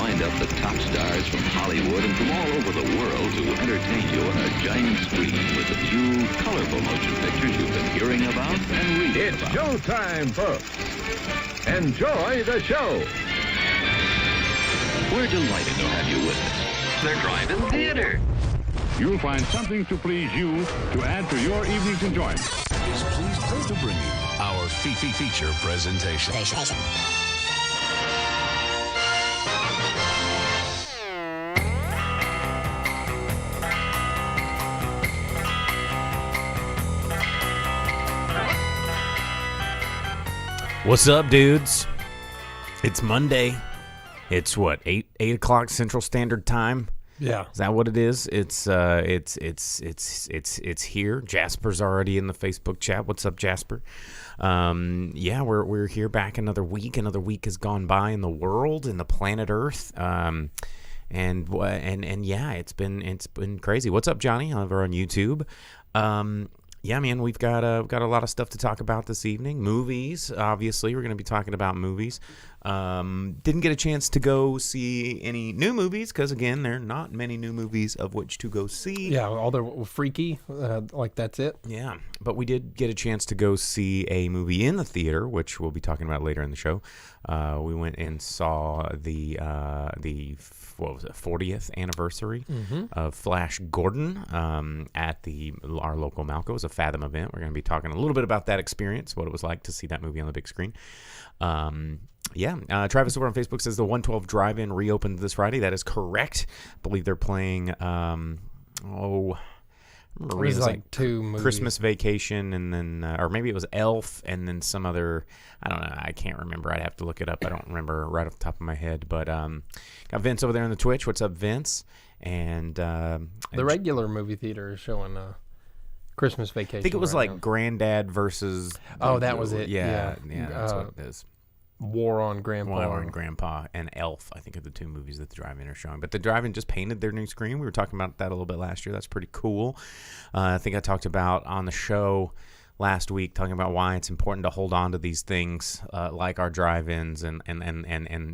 lined up the top stars from Hollywood and from all over the world to entertain you on a giant screen with a few colorful motion pictures you've been hearing about and reading It's about. showtime, folks. Enjoy the show. We're delighted to have you with us. The Drive-in Theater. You'll find something to please you to add to your evening's enjoyment. Is pleased to bring you our feature presentation. What's up, dudes? It's Monday. It's what, 8 o'clock Central Standard Time? Yeah. Is that what it is? It's here. Jasper's already in the Facebook chat. What's up, Jasper? Yeah, we're here back another week. Another week has gone by in the world, in the planet Earth. And yeah, it's been crazy. What's up, Johnny? Over on YouTube. Yeah, man, we've got a lot of stuff to talk about this evening. Movies, obviously, we're going to be talking about movies. Didn't get a chance to go see any new movies because, again, there are not many new movies of which to go see. Yeah, all the freaky, like that's it. Yeah, but we did get a chance to go see a movie in the theater, which we'll be talking about later in the show. We went and saw the 40th anniversary of Flash Gordon at our local Malco. It was a Fathom event. We're going to be talking a little bit about that experience, what it was like to see that movie on the big screen. Travis over on Facebook says the 112 Drive-In reopened this Friday. That is correct. I believe they're playing, It was like two movies. Christmas Vacation, and then, or maybe it was Elf, and then some other, I don't know, I can't remember. I'd have to look it up. I don't remember right off the top of my head, but got Vince over there on the Twitch. What's up, Vince? And the regular movie theater is showing Christmas Vacation. I think it was right like now. Granddad versus... Oh, that was it. Yeah, that's what it is. War on Grandpa. War on Grandpa and Elf, I think, are the two movies that the Drive-In are showing. But the Drive-In just painted their new screen. We were talking about that a little bit last year. That's pretty cool. I think I talked about on the show last week, talking about why it's important to hold on to these things like our drive-ins and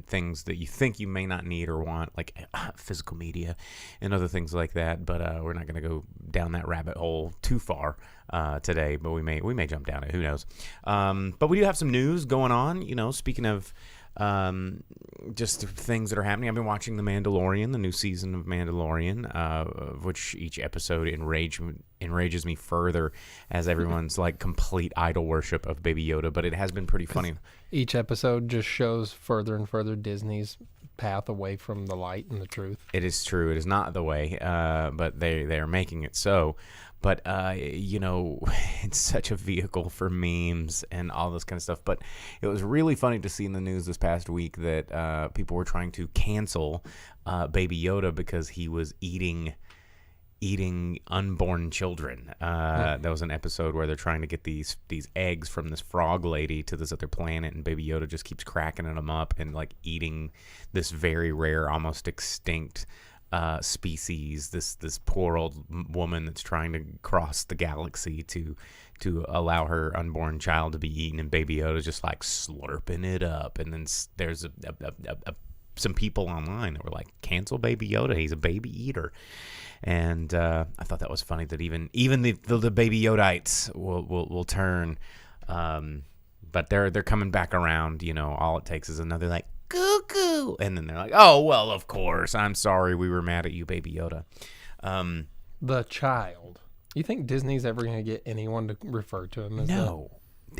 things that you think you may not need or want, like physical media and other things like that. But we're not going to go down that rabbit hole too far today, but we may jump down it. Who knows? But we do have some news going on. You know, speaking of just things that are happening. I've been watching The Mandalorian, the new season of Mandalorian, of which each episode enrages me further as everyone's like complete idol worship of Baby Yoda. But it has been pretty funny. Each episode just shows further and further Disney's path away from the light and the truth. It is true. It is not the way, but they are making it so. But, you know, it's such a vehicle for memes and all this kind of stuff. But it was really funny to see in the news this past week that people were trying to cancel Baby Yoda because he was eating unborn children. There was an episode where they're trying to get these eggs from this frog lady to this other planet, and Baby Yoda just keeps cracking them up and, like, eating this very rare, almost extinct species, this poor old woman that's trying to cross the galaxy to allow her unborn child to be eaten, and Baby Yoda just like slurping it up. And then there's some people online that were like, cancel Baby Yoda, he's a baby eater. And I thought that was funny that even the Baby Yodaites will turn, but they're coming back around. You know, all it takes is another like cuckoo, and then they're like, oh well, of course, I'm sorry, we were mad at you, Baby Yoda. The child. You think Disney's ever going to get anyone to refer to him as no?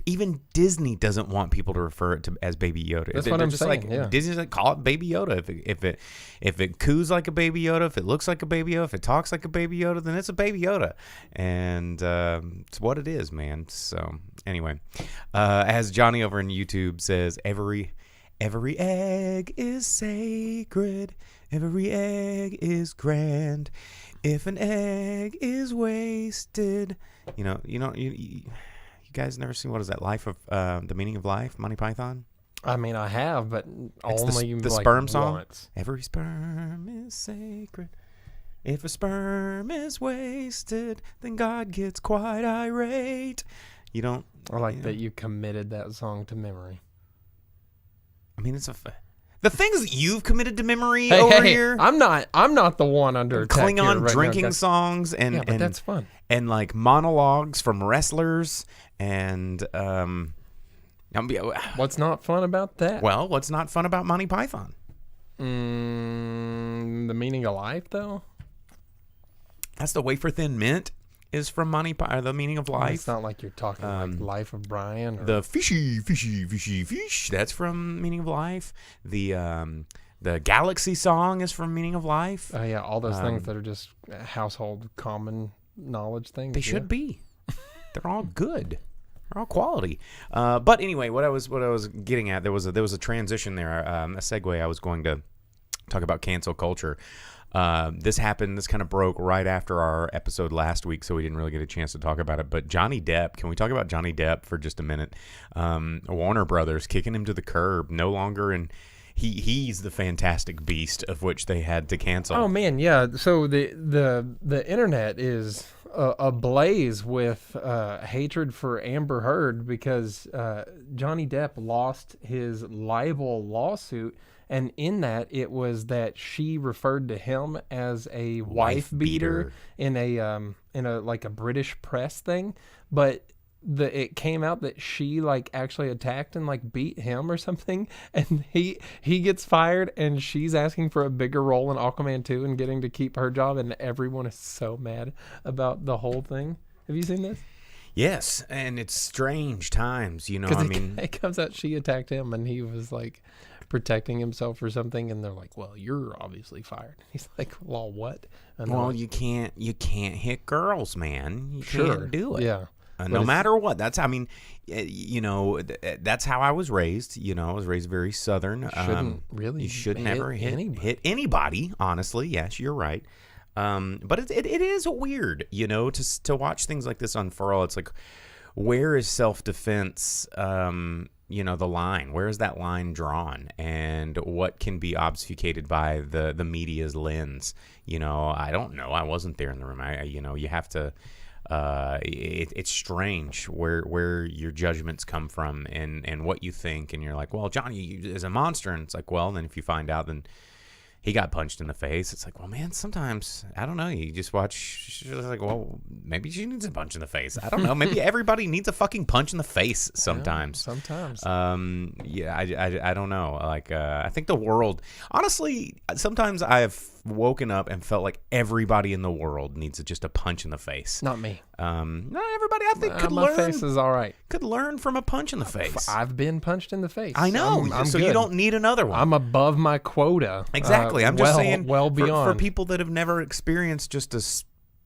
Even Disney doesn't want people to refer it to as Baby Yoda. That's what I'm saying. Like, yeah. Disney's like, call it Baby Yoda. If it coos like a Baby Yoda, if it looks like a Baby Yoda, if it talks like a Baby Yoda, then it's a Baby Yoda, and it's what it is, man. So anyway, as Johnny over on YouTube says, every egg is sacred. Every egg is grand. If an egg is wasted, you guys never seen, what is that, Life of the Meaning of Life, Monty Python? I mean, I have, but It's only the like sperm song. once. Every sperm is sacred. If a sperm is wasted, then God gets quite irate. You don't. I like that you committed that song to memory. I mean, The things that you've committed to memory Hey, over hey, here. I'm not the one under attack here Klingon right now, drinking guys. songs and Yeah, but that's fun. And like monologues from wrestlers and What's not fun about that? well, what's not fun about Monty Python? The meaning of life, though. That's the wafer thin mint is from Monty Python. The meaning of life. It's not like you're talking like Life of Brian. Or... The fishy fish. That's from Meaning of Life. The Galaxy song is from Meaning of Life. Oh yeah, all those things that are just household common knowledge things. They should be. They're all good. They're all quality. But anyway, what I was getting at, there was a transition there, a segue. I was going to talk about cancel culture. This happened. This kind of broke right after our episode last week, so we didn't really get a chance to talk about it. But Johnny Depp, can we talk about Johnny Depp for just a minute? Warner Brothers kicking him to the curb, no longer in. He's the Fantastic Beast of which they had to cancel. Oh man, yeah. So the internet is ablaze with hatred for Amber Heard because Johnny Depp lost his libel lawsuit. And in that, it was that she referred to him as a wife beater in a like a British press thing, but it came out that she like actually attacked and like beat him or something, and he gets fired, and she's asking for a bigger role in Aquaman 2 and getting to keep her job, and everyone is so mad about the whole thing. Have you seen this? Yes, and it's strange times, you know. I mean, it comes out she attacked him, and he was like protecting himself or something, and they're like, well, you're obviously fired. He's like, well, what? And well, like, you can't hit girls, man. You can't do it. Yeah. No matter what. That's, I mean, you know, that's how I was raised. You know, I was raised very Southern. You should never hit anybody, honestly. Yes, you're right. But it is weird, you know, to watch things like this unfurl. It's like, where is self-defense, you know, the line? Where is that line drawn? And what can be obfuscated by the media's lens? You know, I don't know. I wasn't there in the room. You know, you have to... it's strange where your judgments come from and what you think, and you're like, well, Johnny is a monster, and it's like, well, then if you find out, then he got punched in the face. It's like, well, man, sometimes I don't know. You just watch, it's like, well, maybe she needs a punch in the face. I don't know. Maybe everybody needs a fucking punch in the face sometimes. Yeah, sometimes. Yeah, I don't know. Like, I think the world, honestly, sometimes I've woken up and felt like everybody in the world needs just a punch in the face. Not me. Not everybody, I think, could my learn. face is all right. Could learn from a punch in the face. I've been punched in the face. I know. I'm so good. you don't need another one. I'm above my quota. Exactly. I'm just saying, well beyond. For people that have never experienced just a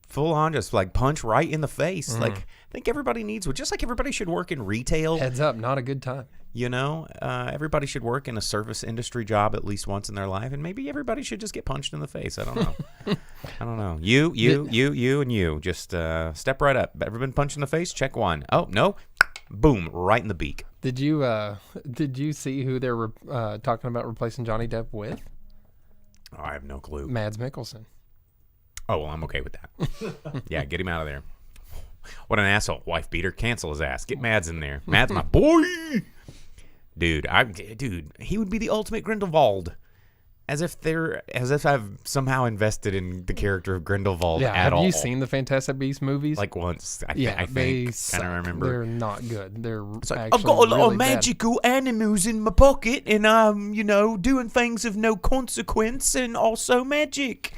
full-on, just like punch right in the face, like, I think everybody needs one. Just like everybody should work in retail. Heads up, not a good time. You know, everybody should work in a service industry job at least once in their life, and maybe everybody should just get punched in the face. I don't know. I don't know. You, and you. Just step right up. Ever been punched in the face? Check one. Oh, no. Boom, right in the beak. Did you see who they're talking about replacing Johnny Depp with? Oh, I have no clue. Mads Mikkelsen. Oh, well, I'm okay with that. Yeah, get him out of there. What an asshole. Wife beater. Cancel his ass. Get Mads in there. Mads my boy. Dude, he would be the ultimate Grindelwald. As if I've somehow invested in the character of Grindelwald at all. Have you seen the Fantastic Beasts movies? Like once, I they think. Kind of remember. They're not good. They're It's like, actually I've got a lot really of bad. magical animals in my pocket, and I'm, you know, doing things of no consequence, and also magic.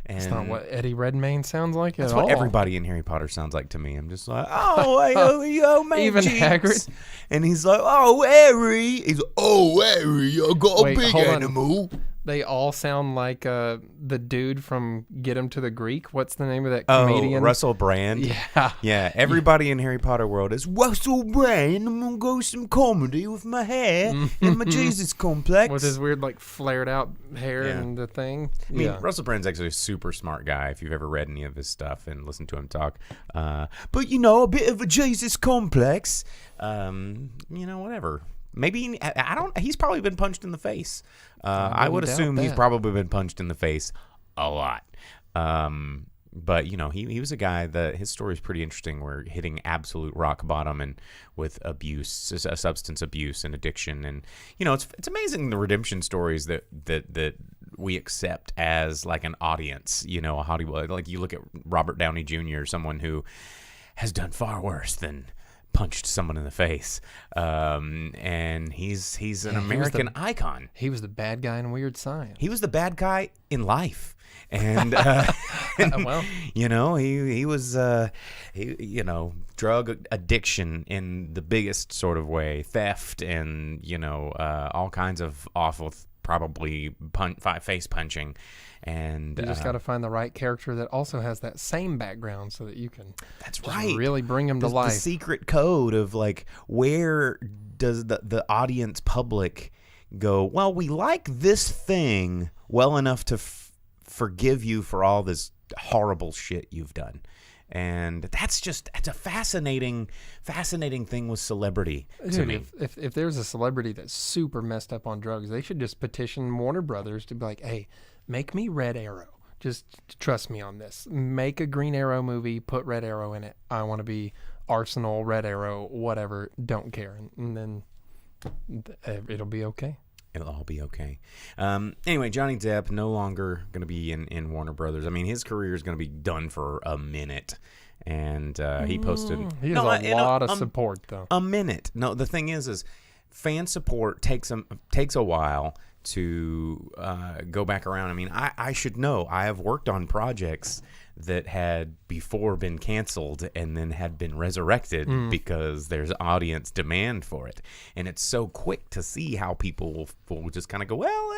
And It's not what Eddie Redmayne sounds like that's at what all. everybody in Harry Potter sounds like to me. I'm just like, oh, magic. Even Hagrid. And he's like, oh, Harry. He's like, oh, Harry, I got Wait, a big hold on. animal. They all sound like the dude from Get Him to the Greek. What's the name of that Oh, comedian? Russell Brand. Yeah. Yeah, everybody in Harry Potter world is Russell Brand. I'm going to go some comedy with my hair and my Jesus complex. With his weird, like, flared out hair Yeah. and the thing. I mean, Russell Brand's actually a super smart guy if you've ever read any of his stuff and listened to him talk. But, you know, a bit of a Jesus complex. You know, whatever. Maybe, he's probably been punched in the face. I would doubt assume he's that. probably been punched in the face a lot. But he was a guy that his story is pretty interesting. Where hitting absolute rock bottom and with abuse, substance abuse and addiction, and it's amazing the redemption stories that we accept as like an audience. A Hollywood, like you look at Robert Downey Jr., someone who has done far worse than punched someone in the face, and he's an American icon. He was the bad guy in Weird Science. He was the bad guy in life. And, well, he was, drug addiction in the biggest sort of way, theft and, all kinds of awful, probably face punching. And you just got to find the right character that also has that same background so that you can really bring him to life. The secret code of like, where does the audience public go, well, we like this thing well enough to forgive you for all this horrible shit you've done. And it's a fascinating thing with celebrity to me. If there's a celebrity that's super messed up on drugs, they should just petition Warner Brothers to be like, hey, make me Red Arrow. Just trust me on this. Make a Green Arrow movie, put Red Arrow in it. I want to be Arsenal, Red Arrow, whatever. Don't care. And then it'll be okay. It'll all be okay. Anyway, Johnny Depp no longer going to be in Warner Brothers. I mean, his career is going to be done for a minute. And he posted... He has a lot of support, though. A minute. No, the thing is fan support takes a while to go back around. I mean, I should know. I have worked on projects that had before been canceled and then had been resurrected because there's audience demand for it. And it's so quick to see how people will just kind of go, well,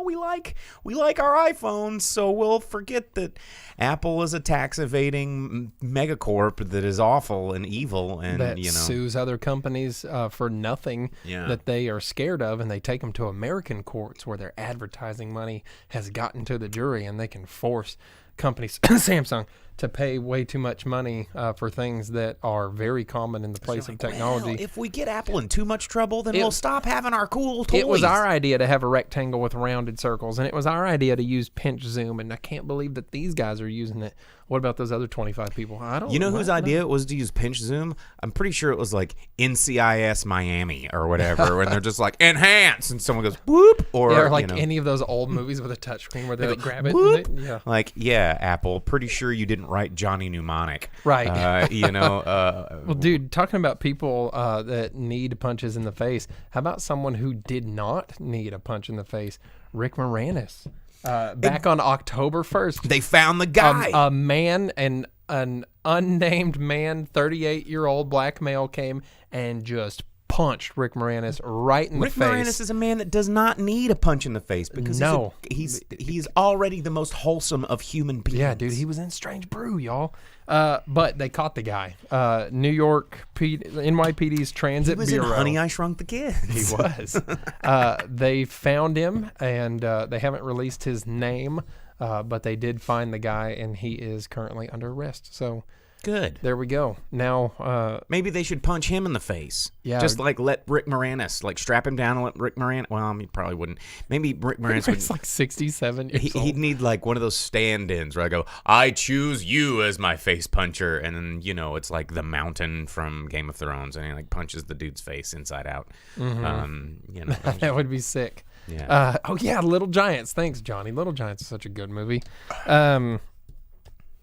we like our iPhones, so we'll forget that Apple is a tax evading megacorp that is awful and evil and that sues other companies for nothing that they are scared of, and they take them to American courts where their advertising money has gotten to the jury and they can force companies, Samsung, to pay way too much money for things that are very common in the place of technology. Well, if we get Apple in too much trouble, then we'll stop having our cool toys. It was our idea to have a rectangle with rounded circles, and it was our idea to use pinch zoom, and I can't believe that these guys are using it. What about those other 25 people? I don't know. You know whose idea it was to use pinch zoom? I'm pretty sure it was like NCIS Miami or whatever, and they're just like, enhance, and someone goes, whoop, or like any of those old movies with a touchscreen where they like grab it. Whoop. And Like, Apple, pretty sure you didn't write Johnny Mnemonic. Right. Well, dude, talking about people that need punches in the face, how about someone who did not need a punch in the face? Rick Moranis. Back on October 1st. They found the guy. A man, an unnamed man, 38-year-old black male came and just punched Rick Moranis right in the face. Rick Moranis is a man that does not need a punch in the face because he's already the most wholesome of human beings. Yeah, dude, he was in Strange Brew, y'all. But they caught the guy. New York NYPD's Transit Bureau. He was in Honey, I Shrunk the Kids. He was. They found him, and they haven't released his name, but they did find the guy, and he is currently under arrest. So good. There we go. Now, maybe they should punch him in the face. Yeah. Just like let Rick Moranis, like strap him down and let Rick Moranis. Well, he probably wouldn't. Maybe Rick Moranis would. He's like 67 years old. He'd need like one of those stand-ins where I go, I choose you as my face puncher, and then it's like the Mountain from Game of Thrones, and he like punches the dude's face inside out. Mm-hmm. That would be sick. Yeah. Little Giants. Thanks, Johnny. Little Giants is such a good movie.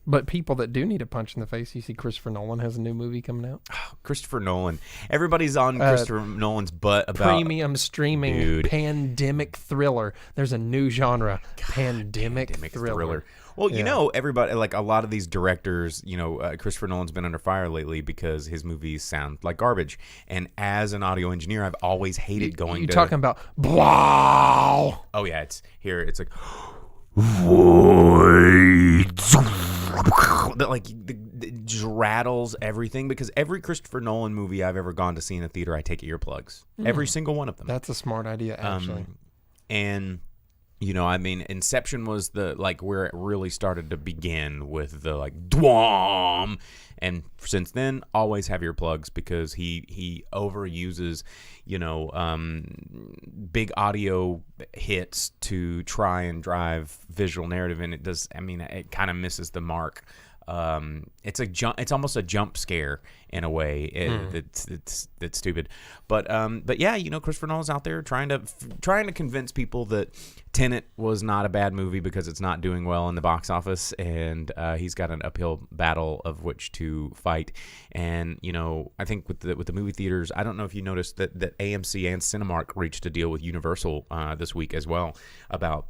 But people that do need a punch in the face, you see Christopher Nolan has a new movie coming out. Oh, Christopher Nolan. Everybody's on Christopher Nolan's butt about premium streaming pandemic thriller. There's a new genre, pandemic thriller. Well, everybody, like a lot of these directors, Christopher Nolan's been under fire lately because his movies sound like garbage. And as an audio engineer, I've always hated going to... You're talking about... Wow! Oh, yeah, it's like... That just rattles everything, because every Christopher Nolan movie I've ever gone to see in a theater, I take earplugs. Every single one of them. That's a smart idea, actually. And You know, I mean, Inception was the like where it really started to begin with the like dwam, and since then, always have earplugs because he overuses, you know, big audio hits to try and drive visual narrative, and it does. I mean, it kind of misses the mark. It's almost a jump scare in a way. It's stupid, but yeah, you know, Christopher Nolan's out there trying to convince people that Tenet was not a bad movie because it's not doing well in the box office, and he's got an uphill battle of which to fight. And you know, I think with the movie theaters, I don't know if you noticed that AMC and Cinemark reached a deal with Universal this week as well about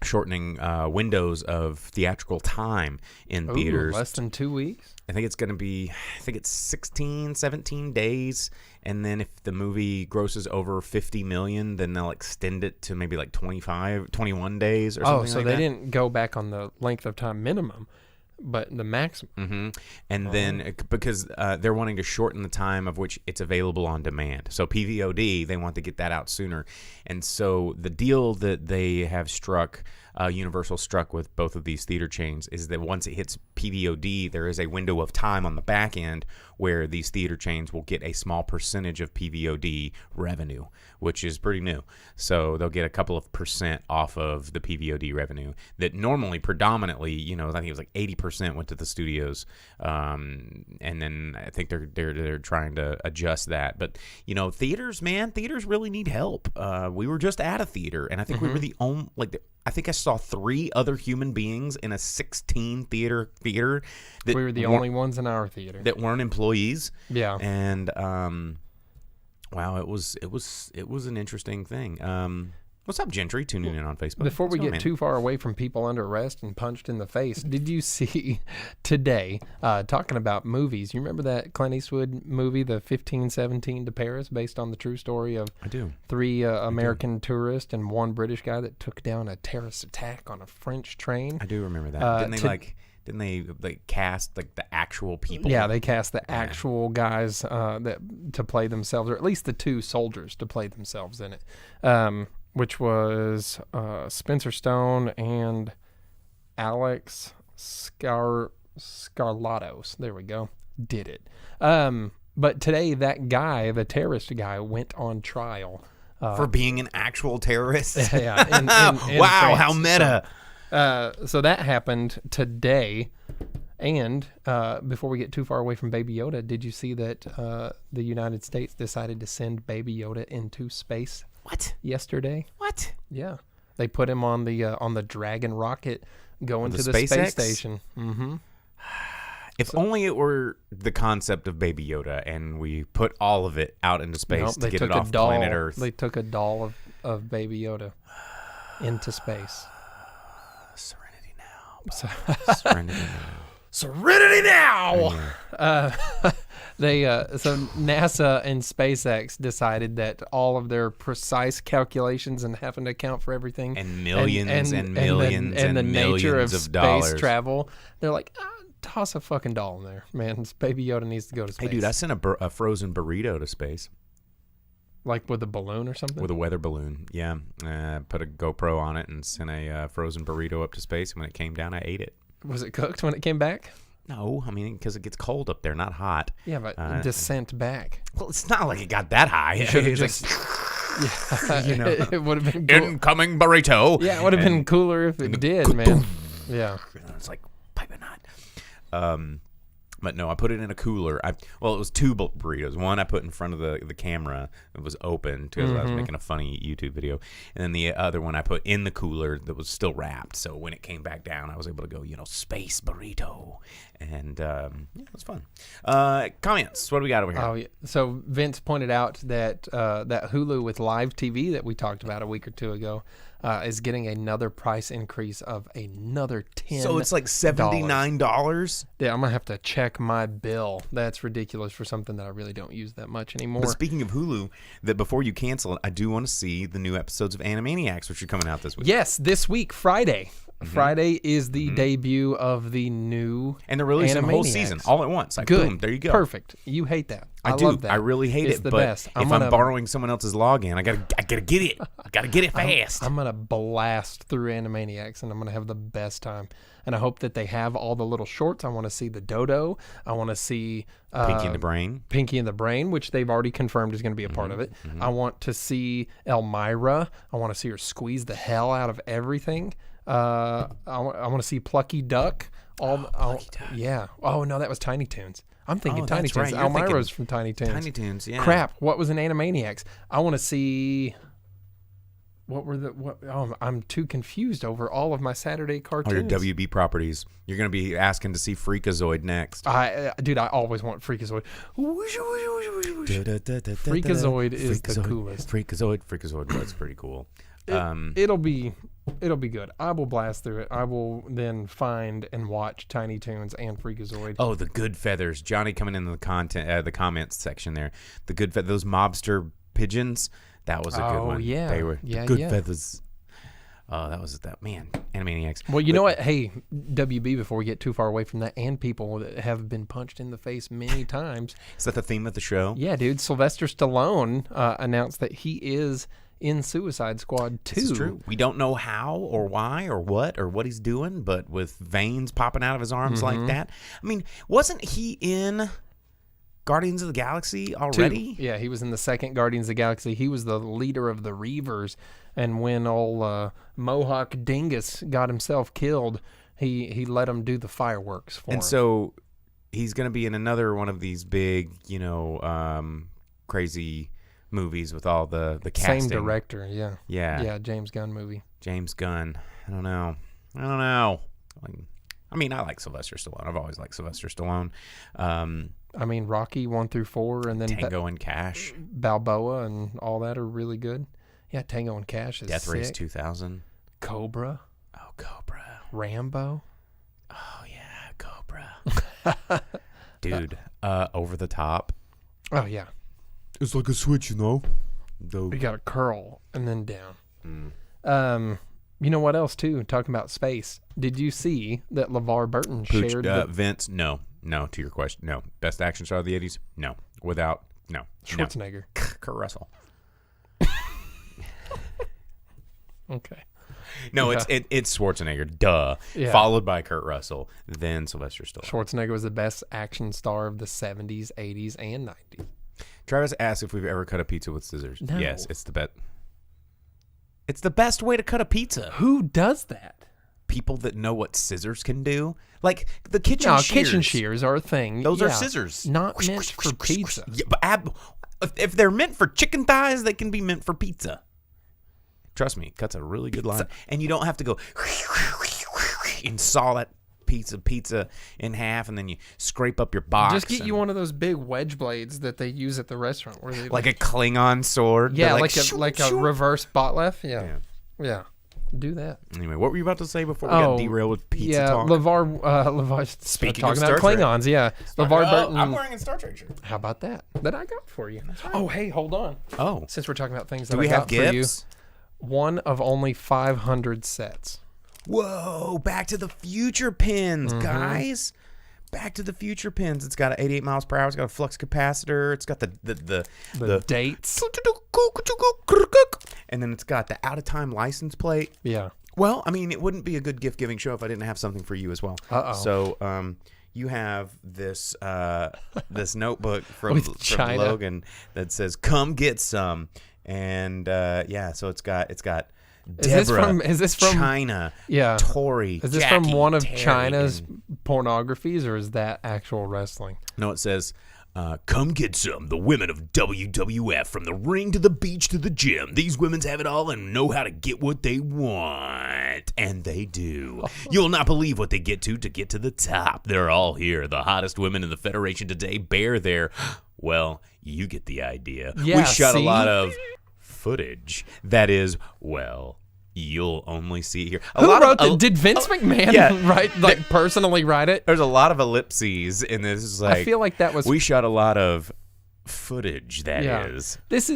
shortening windows of theatrical time in theaters. Less than 2 weeks? I think it's 16, 17 days. And then if the movie grosses over 50 million, then they'll extend it to maybe like 21 days or something like that. Oh, so they didn't go back on the length of time minimum, but the maximum. Mm-hmm. And then because they're wanting to shorten the time of which it's available on demand. So PVOD, they want to get that out sooner. And so the deal that they have struck, Universal struck with both of these theater chains, is that once it hits PVOD, there is a window of time on the back end where these theater chains will get a small percentage of PVOD revenue, which is pretty new. So they'll get a couple of % off of the PVOD revenue that normally predominantly, you know, I think it was like 80% went to the studios. And then I think they're trying to adjust that. But, you know, theaters really need help. We were just at a theater, and I think we were the only, I think I saw 3 other human beings in a 16 theater that we were the only ones in our theater that weren't employees. Yeah. And wow, it was an interesting thing. What's up, Gentry? Tuning in on Facebook. Before we get man? too far away from people under arrest and punched in the face, did you see today, talking about movies, you remember that Clint Eastwood movie, the 1517 to Paris, based on the true story of I do. 3 American tourists and 1 British guy that took down a terrorist attack on a French train? I do remember that. Didn't they cast like the actual people? Yeah, they cast the actual guys that to play themselves, or at least the 2 soldiers to play themselves in it. Which was Spencer Stone and Alex Scarlatos. There we go. Did it. But today, that guy, the terrorist guy, went on trial. For being an actual terrorist? Yeah. In wow, France. how meta. So that happened today. And before we get too far away from Baby Yoda, did you see that the United States decided to send Baby Yoda into space? What? Yesterday? What? Yeah, they put him on the Dragon rocket going to the SpaceX? space station. Mm-hmm. If only it were the concept of Baby Yoda, and we put all of it out into space to get it off planet Earth. They took a doll of Baby Yoda into space. Serenity now. Serenity now. Serenity now. So NASA and SpaceX decided that all of their precise calculations and having to account for everything and millions and the nature of space dollars. Travel, they're like, toss a fucking doll in there, man. Baby Yoda needs to go to space. Hey, dude, I sent a frozen burrito to space. Like with a balloon or something? With a weather balloon, yeah. Put a GoPro on it and sent a frozen burrito up to space. And when it came down, I ate it. Was it cooked when it came back? No, I mean, because it gets cold up there, not hot. Yeah, but descent back. Well, it's not like it got that high. You should have just... yeah, you know, it would have been cool. Incoming burrito. Yeah, it would have been cooler if it did, man. Yeah. It's like, piping hot. But no, I put it in a cooler. It was 2 burritos. One I put in front of the camera. It was open because I was making a funny YouTube video. And then the other one I put in the cooler that was still wrapped. So when it came back down, I was able to go, space burrito. And it was fun. Comments. What do we got over here? Oh, yeah. So Vince pointed out that that Hulu with live TV that we talked about a week or 2 ago is getting another price increase of another $10. So it's like $79? Yeah, I'm going to have to check my bill. That's ridiculous for something that I really don't use that much anymore. But speaking of Hulu, that before you cancel it, I do want to see the new episodes of Animaniacs, which are coming out this week. Yes, this week, Friday. Friday is the debut of the new And they're releasing the whole Animaniacs. season all at once. Like, Good. boom, there you go. Perfect. You hate that. I do. love that. I really hate It's it. the But best. if I'm borrowing someone else's login, I gotta get it. I gotta get it fast. I'm gonna blast through Animaniacs, and I'm gonna have the best time. And I hope that they have all the little shorts. I want to see the Dodo. I want to see Pinky and the Brain. Pinky and the Brain, which they've already confirmed is going to be a part of it. I want to see Elmira. I want to see her squeeze the hell out of everything. I want to see Plucky Duck. Plucky Duck. Yeah. Oh no, that was Tiny Toons. I'm thinking Tiny that's Toons. right. You're Elmira's thinking from Tiny Toons. Tiny Toons, yeah. Crap. What was in Animaniacs? I want to see. What were the? What? Oh, I'm too confused over all of my Saturday All cartoons. your WB properties. You're gonna be asking to see Freakazoid next. Dude, I always want Freakazoid. Freakazoid is the coolest. Freakazoid was pretty cool. It'll be good. I will blast through it. I will then find and watch Tiny Toons and Freakazoid. Oh, the Good Feathers. Johnny coming in the the comments section there. The Good those mobster pigeons. That was a good one. Yeah. They were Yeah, the Good yeah. Feathers. Oh, that was that man. Animaniacs. Well, you know what? Hey, WB, before we get too far away from that, and people that have been punched in the face many times. Is that the theme of the show? Yeah, dude. Sylvester Stallone announced that he is in Suicide Squad 2. This is true. We don't know how or why or what he's doing, but with veins popping out of his arms like that. I mean, wasn't he in Guardians of the Galaxy already? 2. Yeah, he was in the second Guardians of the Galaxy. He was the leader of the Reavers, and when old Mohawk Dingus got himself killed, he let him do the fireworks for him. And so he's going to be in another one of these big, crazy movies with all the casting. Same director, yeah. Yeah. James Gunn movie. James Gunn. I don't know. I mean, I like Sylvester Stallone. I've always liked Sylvester Stallone. I mean, Rocky 1 through 4, and then Tango and Cash. Balboa and all that are really good. Yeah, Tango and Cash is Death Race sick. 2000. Cobra. Oh, Cobra. Rambo. Oh, yeah, Cobra. Dude, Over the Top. Oh, yeah. It's like a switch, you know? You got to curl and then down. You know what else, too? Talking about space. Did you see that LeVar Burton shared Vince, no, to your question, no. Best action star of the 80s? No. Without, no. Schwarzenegger. No. Kurt Russell. Okay. No, it's Schwarzenegger, duh. Yeah. Followed by Kurt Russell, then Sylvester Stallone. Schwarzenegger was the best action star of the 70s, 80s, and 90s. Travis asked if we've ever cut a pizza with scissors. No. Yes, it's the best. It's the best way to cut a pizza. Who does that? People that know what scissors can do. Like the kitchen shears. Kitchen shears are a thing. Those are scissors. Not meant for pizza. Yeah, but if they're meant for chicken thighs, they can be meant for pizza. Trust me, it cuts a really good line. And you don't have to go and saw that pizza in half, and then you scrape up your box. Just get you one of those big wedge blades that they use at the restaurant, where they like a Klingon sword. Yeah, like a reverse botlef. Yeah. Do that. Anyway, what were you about to say before we got derailed with pizza talk? LeVar. Speaking talking of about Star Trek. Klingons, yeah. LeVar Burton. I'm wearing a Star Trek shirt. How about that? That I got for you. Oh, hey, hold on. Oh, Since we're talking about things that do we I have got for you, gifts? one of only 500 sets. Whoa! Back to the Future pins, guys. Back to the Future pins. It's got 88 miles per hour. It's got a flux capacitor. It's got the Dates. And then it's got the out of time license plate. Yeah. Well, I mean, it wouldn't be a good gift giving show if I didn't have something for you as well. Uh-oh. So, you have this this notebook from Logan that says "Come get some," and so it's got. Deborah, is this from China? Yeah. Tori. Is this Jackie, from one of Terry, China's and... pornographies, or is that actual wrestling? No, it says, "Come get some. The women of WWF, from the ring to the beach to the gym. These women have it all and know how to get what they want, and they do. You'll not believe what they get to the top. They're all here. The hottest women in the Federation today bear their. Well, you get the idea. Yeah, we shot a see? lot of." Footage that is, well, you'll only see here. Did Vince McMahon personally write it? There's a lot of ellipses in this. I feel like that was. We shot a lot of footage. That is. This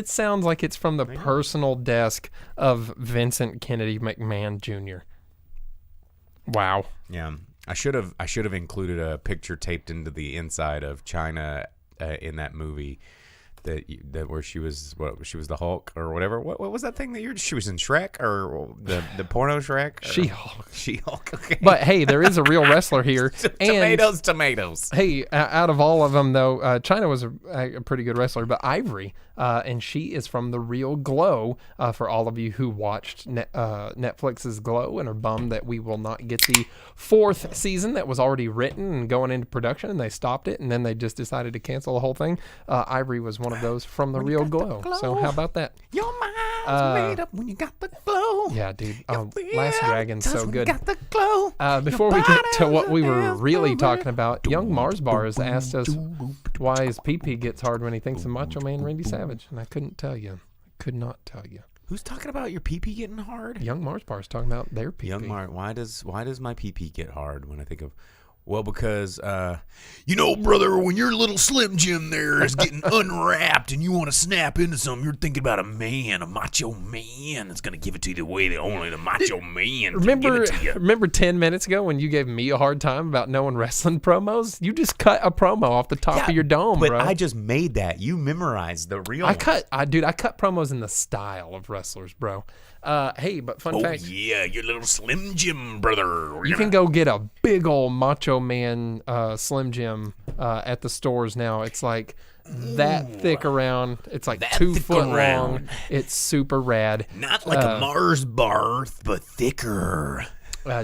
sounds like it's from the personal desk of Vincent Kennedy McMahon Jr. Wow. Yeah, I should have included a picture taped into the inside of China in that movie. That where she was the Hulk or whatever. What was that thing that she was in Shrek or the porno Shrek? She-Hulk. Okay. But hey, there is a real wrestler here. Tomatoes. Hey, out of all of them though, China was a pretty good wrestler, but Ivory, and she is from the real Glow. For all of you who watched Netflix's Glow and are bummed that we will not get the 4th season that was already written and going into production, and they stopped it, and then they just decided to cancel the whole thing. Ivory was one of those from the real Glow. So how about that? Your mind's made up when you got the glow. Yeah, dude. Last Dragon's so good. Got the glow. Before we get to what we were really talking about, Young Mars Bar has asked us why his pee-pee gets hard when he thinks of Macho Man Randy Savage, and I couldn't tell you. I could not tell you. Who's talking about your pee-pee getting hard? Young Mars Bar is talking about their pee-pee. Young Mars, why does my pee-pee get hard when I think of? Well, because, brother, when your little Slim Jim there is getting unwrapped and you want to snap into something, you're thinking about a macho man that's going to give it to you the way that only the macho man can give it to you. Remember 10 minutes ago when you gave me a hard time about knowing wrestling promos? You just cut a promo off the top of your dome, but bro. I just made that. You memorized the real one. I cut promos in the style of wrestlers, bro. Hey, but fun fact. Oh, yeah, your little Slim Jim, brother. You can go get a big old Macho Man Slim Jim at the stores now. It's like that thick around. It's like 2 foot long. It's super rad. Not like a Mars bar, but thicker.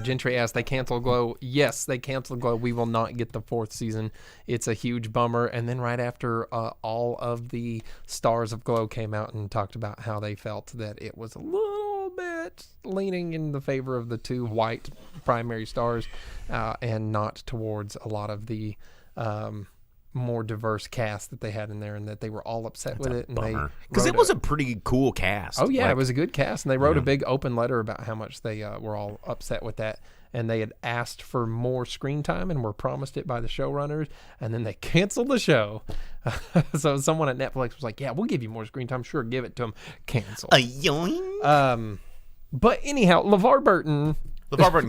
Gentry asked, they canceled Glow. Yes, they canceled Glow. We will not get the 4th season. It's a huge bummer. And then right after all of the stars of Glow came out and talked about how they felt that it was a little bit leaning in the favor of the 2 white primary stars and not towards a lot of the more diverse cast that they had in there, and that they were all upset with it. And because it was a pretty cool cast. Oh yeah, it was a good cast, and they wrote a big open letter about how much they were all upset with that, and they had asked for more screen time and were promised it by the showrunners, and then they canceled the show. So someone at Netflix was like, "Yeah, we'll give you more screen time. Sure, give it to them." Cancel. But anyhow, LeVar Burton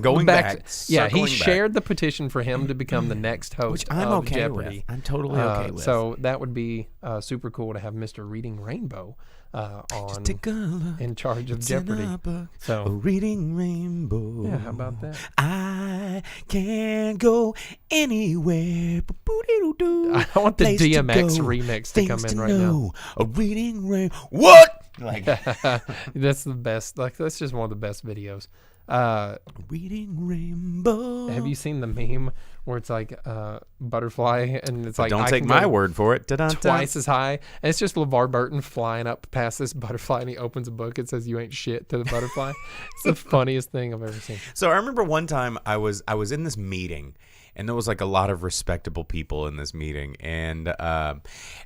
going back. Yeah, he shared the petition for him to become the next host Which I'm of okay Jeopardy. with. I'm totally okay with. So that would be super cool to have Mr. Reading Rainbow on in charge of Jeopardy. So Reading Rainbow. Yeah, how about that? I can go anywhere. I want the DMX remix to come in right now. A Reading Rainbow. What? Like that's the best. Like that's just one of the best videos. Reading Rainbow. Have you seen the meme where it's like butterfly and it's like don't take my word for it. Twice as high, and it's just LeVar Burton flying up past this butterfly, and he opens a book. It says "You ain't shit" to the butterfly. It's the funniest thing I've ever seen. So I remember one time I was in this meeting, and there was like a lot of respectable people in this meeting, and I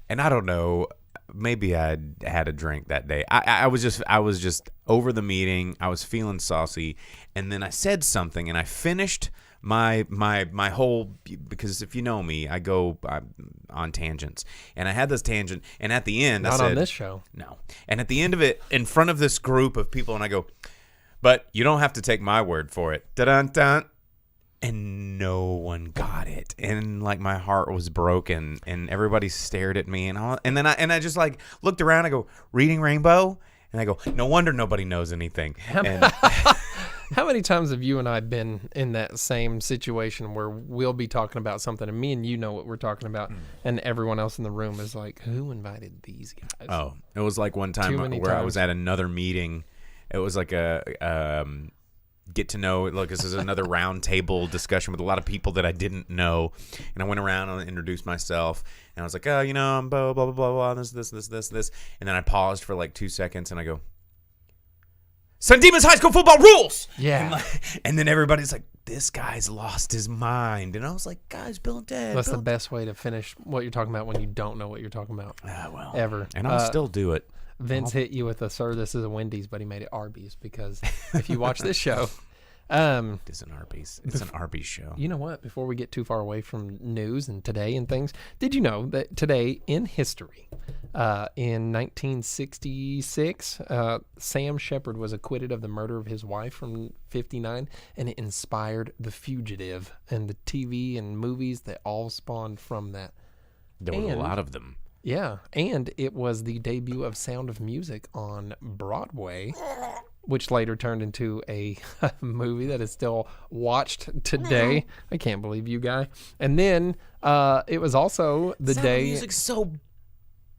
don't know. Maybe I had a drink that day. I was just over the meeting. I was feeling saucy, and then I said something, and I finished my whole, because if you know me, I go on tangents, and I had this tangent, and at the end, I said, not on this show, no. And at the end of it, in front of this group of people, and I go, but you don't have to take my word for it. Dun-dun-dun. And no one got it, and like my heart was broken, and everybody stared at me, and then I just like looked around. I go, Reading Rainbow, and I go, no wonder nobody knows anything. And how many times have you and I been in that same situation where we'll be talking about something, and me and you know what we're talking about, and everyone else in the room is like, who invited these guys? Oh, it was like one time where I was at another meeting. It was like a get to know, look, this is another round table discussion with a lot of people that I didn't know, and I went around and introduced myself, and I was like, I'm blah blah blah blah, this, and then I paused for like 2 seconds, and I go, San Dimas High School football rules. Yeah. And then everybody's like, this guy's lost his mind, and I was like, guys, Bill and Ted. That's the best way to finish what you're talking about when you don't know what you're talking about. Ever. And I'll still do it. Vince hit you with sir, this is a Wendy's, but he made it Arby's, because if you watch this show, It's an Arby's. It's an Arby's show. You know what? Before we get too far away from news and today and things, did you know that today in history, in 1966, Sam Shepard was acquitted of the murder of his wife from 59, and it inspired The Fugitive and the TV and movies that all spawned from that. There were a lot of them. Yeah, and it was the debut of Sound of Music on Broadway, which later turned into a movie that is still watched today. I can't believe you, guy. And then it was also the Sound day... of Music's so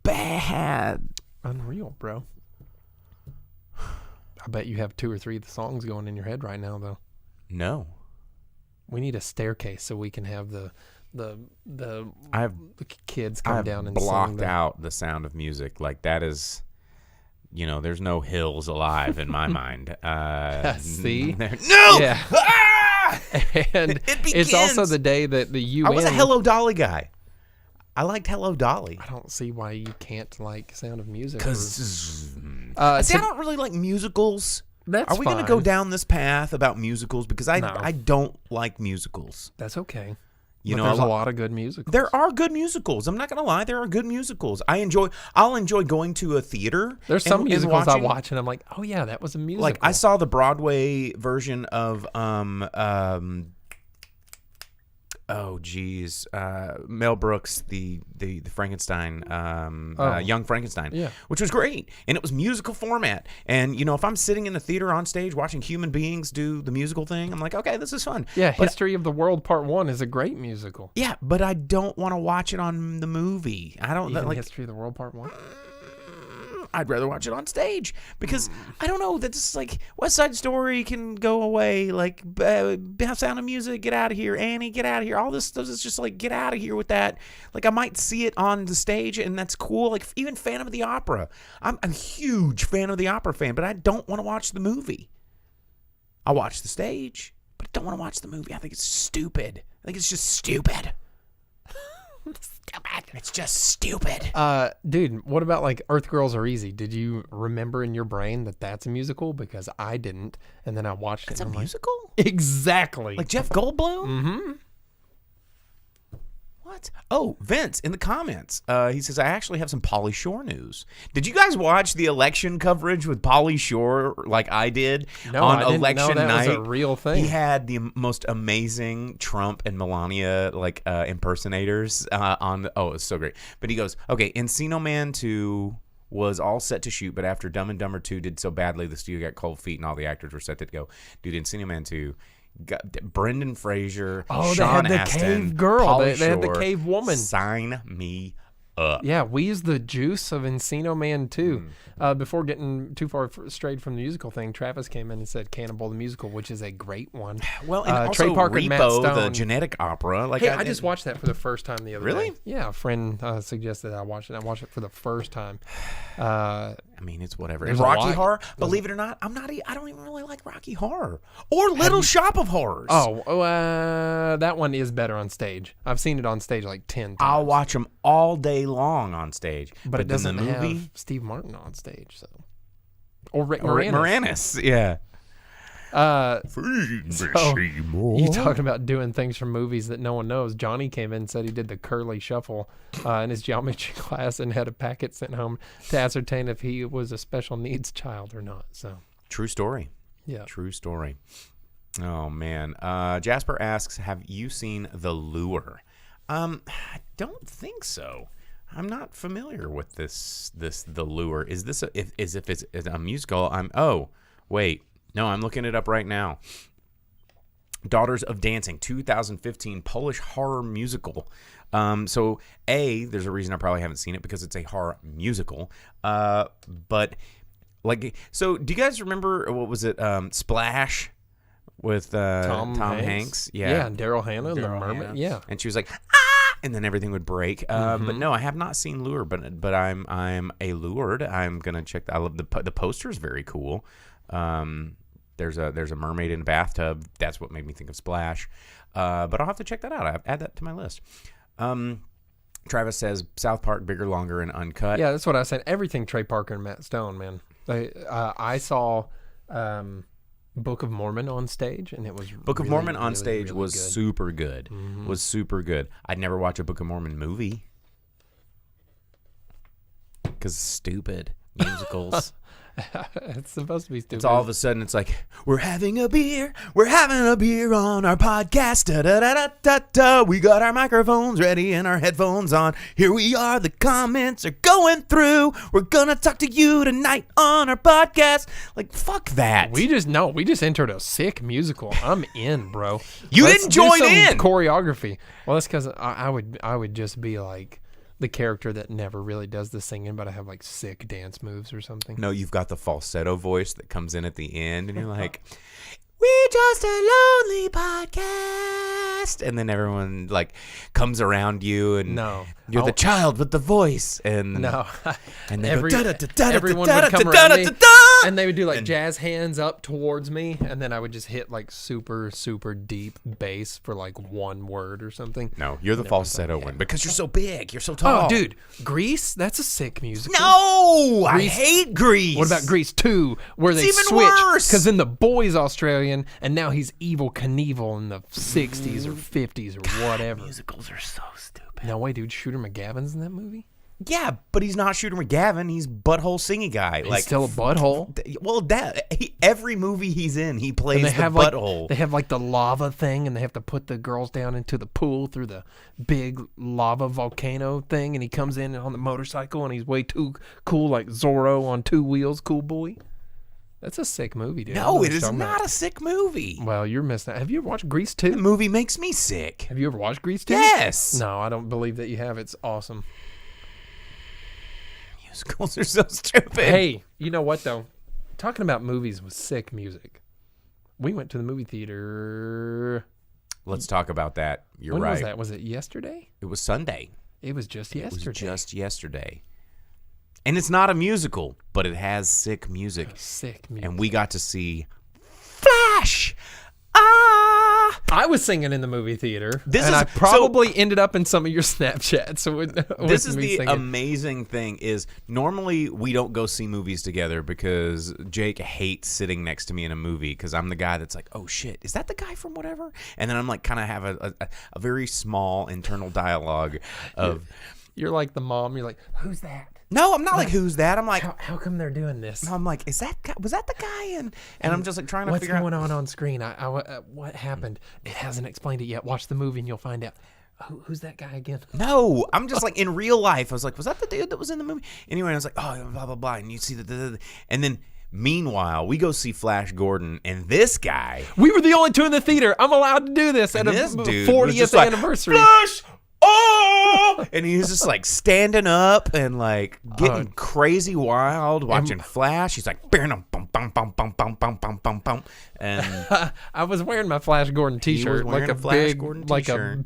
bad. Unreal, bro. I bet you have 2 or 3 of the songs going in your head right now, though. No. We need a staircase so we can have the kids come I've down and blocked sing them. out the Sound of Music. Like, that is, there's no hills alive in my mind. See? No! Yeah. Ah! And It it's also begins. the day that the UN... I was a Hello Dolly guy. I liked Hello Dolly. I don't see why you can't like Sound of Music. Because, see, to- I don't really like musicals. That's Are we going to fine. go down this path about musicals? Because No. I don't like musicals. That's okay. You But know, there's a lot of good musicals. There are good musicals. I'm not going to lie. There are good musicals. I'll enjoy going to a theater. There's some and musicals I watching- watch and I'm like, oh yeah, that was a musical. Like I saw the Broadway version of Mel Brooks, the Frankenstein, Young Frankenstein, Yeah. which was great, and it was musical format. And if I'm sitting in the theater on stage watching human beings do the musical thing, I'm like, okay, this is fun. Yeah, But- History of the World Part 1 is a great musical. yeah, but I don't want to watch it on the movie. I don't Even like. History of the World Part 1? I'd rather watch it on stage because I don't know. That's like West Side Story can go away. Like Sound of Music, get out of here. Annie, get out of here. All this stuff is just like get out of here with that. Like I might see it on the stage and that's cool. Like even Phantom of the Opera. I'm a huge Phantom of the Opera fan, but I don't want to watch the movie. I watch the stage, but I don't want to watch the movie. I think it's stupid. I think it's just stupid. It's just stupid. Dude, what about like Earth Girls Are Easy? Did you remember in your brain that that's a musical? Because I didn't, and then I watched It's it. a and I'm musical? Like, exactly. Like Jeff Goldblum? Mm-hmm. What? Oh, Vince in the comments. He says, I actually have some Pauly Shore news. Did you guys watch the election coverage with Pauly Shore like I did No, on I didn't election know that night? was a real thing. He had the most amazing Trump and Melania impersonators on. Oh, it's so great. But he goes, okay, Encino Man 2 was all set to shoot, but after Dumb and Dumber 2 did so badly, the studio got cold feet and all the actors were set to go. Dude, Encino Man 2... got Brendan Fraser, Sean they had the Astin, cave girl. Pauly They had the Shore. cave woman. Sign me up. Yeah, we used the juice of Encino Man too. Before getting too far strayed from the musical thing, Travis came in and said Cannibal the Musical, which is a great one. Well, and also Trey Parker and Matt Repo, the Stone. genetic opera. Like Hey, I just watched that for the first time the other Really? day. Yeah, a friend suggested I watch it. I watched it for the first time. I mean, it's whatever. There's And a Rocky lot. Horror, believe it or not, I don't even really like Rocky Horror or Little Shop of Horrors. That one is better on stage. I've seen it on stage like 10 times. I'll watch them all day long on stage. but it then doesn't the movie have Steve Martin on stage, so. Or Rick or Rick Moranis. Moranis, yeah. So, you talking about doing things from movies that no one knows. Johnny came in and said he did the curly shuffle in his geometry class and had a packet sent home to ascertain if he was a special needs child or not. So True story. yeah. True story. Oh man. Jasper asks, "Have you seen The Lure?" I don't think so. I'm not familiar with this The Lure. Is this if it's a musical? No, I'm looking it up right now. Daughters of Dancing, 2015 Polish horror musical. So there's a reason I probably haven't seen it because it's a horror musical. But like, so do you guys remember what was it? Splash with Tom Hanks? Yeah, and Daryl Hannah and the Daryl Mermaid. Hannah. Yeah. And she was like, and then everything would break. But no, I have not seen Lure, but I'm allured. I'm gonna check. I love the poster is very cool. There's a mermaid in a bathtub. That's what made me think of Splash. But I'll have to check that out. I'll add that to my list. Travis says South Park, bigger, longer, and uncut. Yeah, that's what I said. Everything Trey Parker and Matt Stone, man. I saw Book of Mormon on stage, and it was Book of Mormon on stage was good. super good. Was super good. I'd never watch a Book of Mormon movie because stupid musicals. It's supposed to be stupid. It's all of a sudden it's like we're having a beer on our podcast. Da, da, da, da, da, da. We got our microphones ready and our headphones on. Here we are. The comments are going through. We're gonna talk to you tonight on our podcast. Like fuck that. We just entered a sick musical. I'm in, bro. You Let's didn't do join some in. choreography. Well, that's because I would just be like the character that never really does the singing, but I have like sick dance moves or something. No, you've got the falsetto voice that comes in at the end, and you're like, "We're just a lonely podcast," and then everyone like comes around you, and you're the child with the voice, and and they everyone would come around me, and they would do like jazz hands up towards me, and then I would just hit like super super deep bass for like one word or something. No, you're the falsetto one because you're so big, you're so tall. Oh, dude, Grease, that's a sick musical. No, I hate Grease. What about Grease 2, where they even switch? worse. Because then the boy's Australian, and now he's Evil Knievel in the 60s or 50s or whatever. Musicals are so stupid. No way, dude. Shooter McGavin's in that movie? Yeah, but he's not Shooter McGavin. He's Butthole Singy Guy. He's still a butthole. Well, every movie he's in, he plays the butthole. They have like the lava thing, and they have to put the girls down into the pool through the big lava volcano thing, and he comes in on the motorcycle, and he's way too cool, like Zorro on two wheels, cool boy. That's a sick movie, dude. No, it is not a sick movie. Well, you're missing out. Have you ever watched Grease 2? The movie makes me sick. Have you ever watched Grease 2? Yes. No, I don't believe that you have. It's awesome. Musicals are so stupid. Hey, you know what, though? Talking about movies with sick music. We went to the movie theater. Let's talk about that. You're when right. Was that? Was it yesterday? It was Sunday. It was just yesterday. It was just yesterday. And it's not a musical, but it has sick music. Sick music. And we got to see Flash. I was singing in the movie theater, I ended up in some of your Snapchats. This is the amazing thing is normally we don't go see movies together because Jake hates sitting next to me in a movie because I'm the guy that's like, oh shit, is that the guy from whatever? And then I'm like kind of have a very small internal dialogue of... You're like the mom. You're like, who's that? No, I'm not like, who's that? I'm like, how come they're doing this? I'm like, was that the guy? And I'm just like trying to figure out what's going on screen. What happened? It hasn't explained it yet. Watch the movie and you'll find out. Who's that guy again? No, I'm just like in real life. I was like, was that the dude that was in the movie? Anyway, I was like, oh, blah, blah, blah. And you see and then meanwhile, we go see Flash Gordon, and this guy. We were the only two in the theater. I'm allowed to do this at a 40th anniversary. Flash! Oh! And he was just like standing up and like getting crazy wild, watching Flash. He's like, bum, bum, bum, bum, bum, bum, bum, bum, bum, bum. And I was wearing my Flash Gordon t-shirt, like a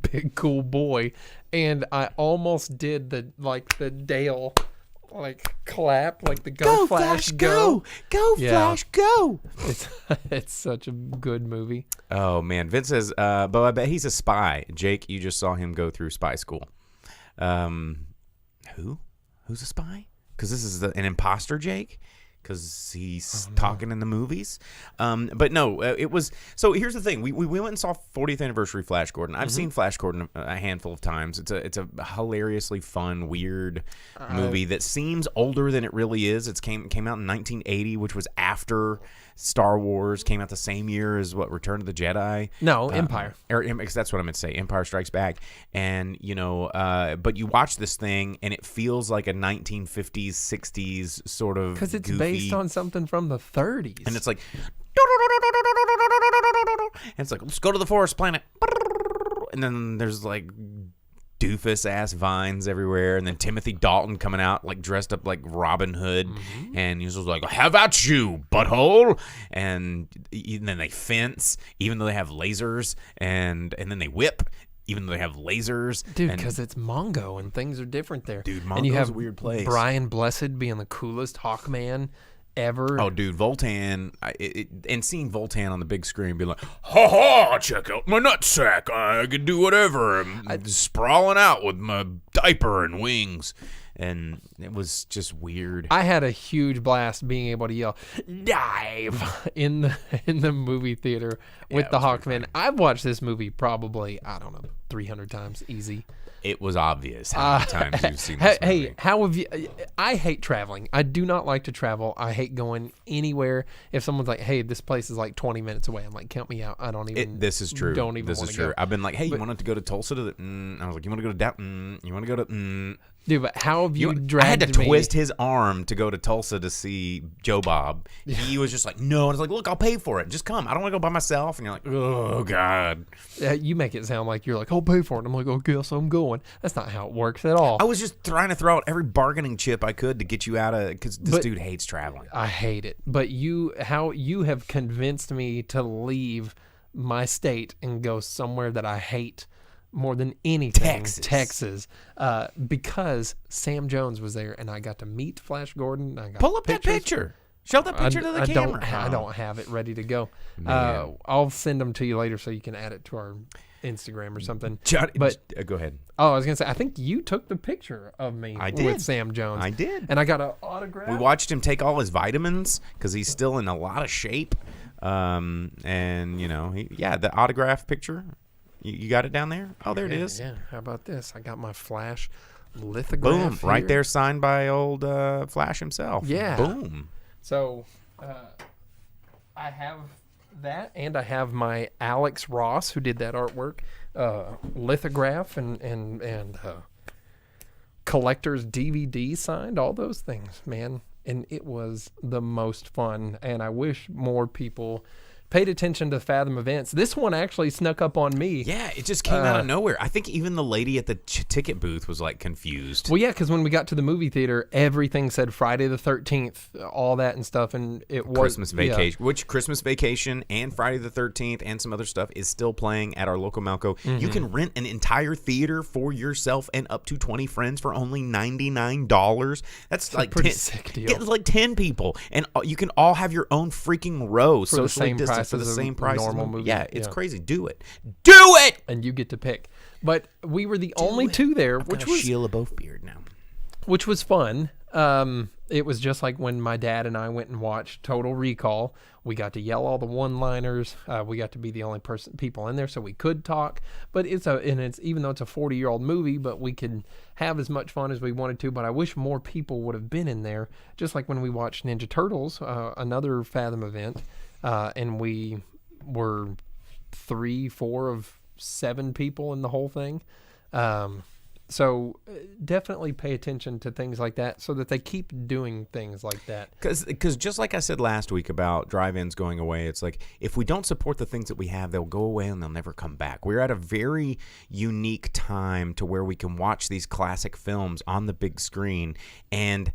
big cool boy, and I almost did the Dale clap, like the go Flash go Flash go. It's such a good movie. Oh man, Vince says, but I bet he's a spy. Jake, you just saw him go through spy school. Who's a spy? Because this is an imposter, Jake. Because he's talking in the movies. But no, it was... So here's the thing. We went and saw 40th Anniversary Flash Gordon. I've seen Flash Gordon a handful of times. It's a hilariously fun, weird movie that seems older than it really is. It came out in 1980, which was after Star Wars. Came out the same year as Return of the Jedi? No, Empire. That's what I meant to say. Empire Strikes Back. And, but you watch this thing, and it feels like a 1950s, 60s sort of because it's goofy, based on something from the 30s. And it's like, let's go to the forest planet. And then there's like doofus ass vines everywhere, and then Timothy Dalton coming out like dressed up like Robin Hood, and he's just like, how about you, butthole? And then they fence, even though they have lasers, and then they whip, even though they have lasers. Dude, because it's Mongo and things are different there. Dude, Mongo's and you have a weird place. Brian Blessed being the coolest Hawkman ever. Oh, dude, Voltan, and seeing Voltan on the big screen be like, ha ha, check out my nutsack. I can do whatever. I'm sprawling out with my diaper and wings. and it was just weird. I had a huge blast being able to yell "dive" in the movie theater with the Hawkman. I've watched this movie probably 300 times easy. It was obvious how many times you've seen this movie. Hey, how have you? I hate traveling. I do not like to travel. I hate going anywhere. If someone's like, "Hey, this place is like 20 minutes away," I'm like, "Count me out." I don't even. This is true. Don't even. This is true. Go. I've been like, "Hey, you want to go to Tulsa to the?" I was like, "You want to go to Downton? You want to go to?" Dude, but how have you I dragged had to me? twist his arm to go to Tulsa to see Joe Bob. He was just like, no. And I was like, look, I'll pay for it. Just come. I don't want to go by myself. And you're like, oh, God. You make it sound like you're like, I'll pay for it. And I'm like, oh, guess I'm going. That's not how it works at all. I was just trying to throw out every bargaining chip I could to get you out of it because this dude hates traveling. I hate it. But you have convinced me to leave my state and go somewhere that I hate more than anything, Texas, because Sam Jones was there, and I got to meet Flash Gordon. I got Pull up pictures. that picture. Show that picture to the camera. I don't have it ready to go. I'll send them to you later so you can add it to our Instagram or something. But go ahead. Oh, I was gonna say, I think you took the picture of me with Sam Jones. I did, and I got an autograph. We watched him take all his vitamins because he's still in a lot of shape. And the autograph picture. You got it down there? Oh, there it is. Yeah. How about this? I got my Flash lithograph. Boom! Here. Right there, signed by old Flash himself. Yeah. Boom. So, I have that, and I have my Alex Ross, who did that artwork, lithograph and collector's DVD signed. All those things, man. And it was the most fun. And I wish more people paid attention to Fathom Events. This one actually snuck up on me. Yeah, it just came out of nowhere. I think even the lady at the ticket booth was like confused. Well, yeah, because when we got to the movie theater, everything said Friday the 13th, all that and stuff, and it was Christmas Vacation, which Christmas Vacation and Friday the 13th and some other stuff is still playing at our local Malco. Mm-hmm. You can rent an entire theater for yourself and up to 20 friends for only $99. That's like pretty sick deal. It's like 10 people, and you can all have your own freaking row, for the socially same distanced. price For the as a same price normal as movie. Yeah, it's crazy. Do it. Do it! And you get to pick. But we were the only two there, which was Sheila Both beard now. Which was fun. It was just like when my dad and I went and watched Total Recall. We got to yell all the one-liners. We got to be the only people in there, so we could talk. But it's even though it's a 40-year-old movie, but we could have as much fun as we wanted to. But I wish more people would have been in there. Just like when we watched Ninja Turtles, another Fathom event, and we were 3-4 of 7 people in the whole thing. So definitely pay attention to things like that so that they keep doing things like that. Because just like I said last week about drive-ins going away, it's like if we don't support the things that we have, they'll go away and they'll never come back. We're at a very unique time to where we can watch these classic films on the big screen, and